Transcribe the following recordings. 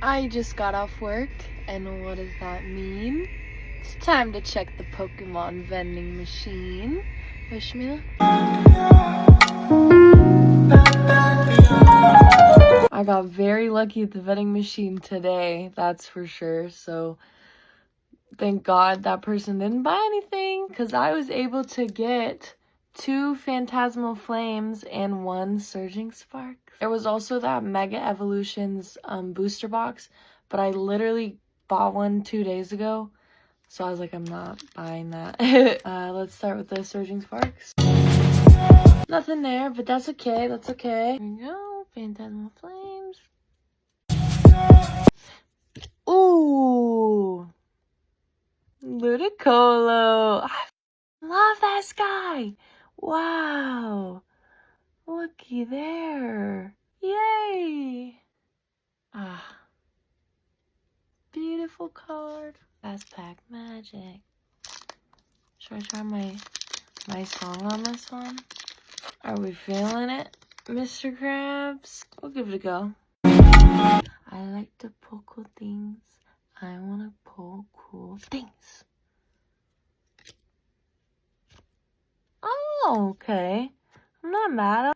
I just got off work, and what does that mean? It's time to check the Pokemon vending machine. Wish me luck. I got very lucky at the vending machine today, that's for sure. So thank God that person didn't buy anything, because I was able to get 2 Phantasmal Flames and 1 Surging Spark. There was also that Mega Evolutions booster box, but I literally bought one 2 days ago, so I was like, I'm not buying that. Let's start with the Surging Sparks. Nothing there, but that's okay, that's okay. Here we go, Phantasmal Flames. Ooh! Ludicolo! I love that sky! Wow! Looky there! Yay! Ah. Beautiful card. Fast pack magic. Should I try my song on this one? Are we feeling it, Mr. Krabs? We'll give it a go. I like to pull cool things. I want to pull cool things. Oh, okay. I'm not mad.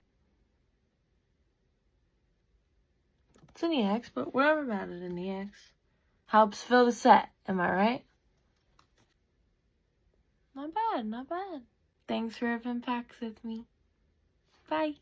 It's an EX, but we're never mad at an EX. Helps fill the set, am I right? Not bad, not bad. Thanks for having packs with me. Bye.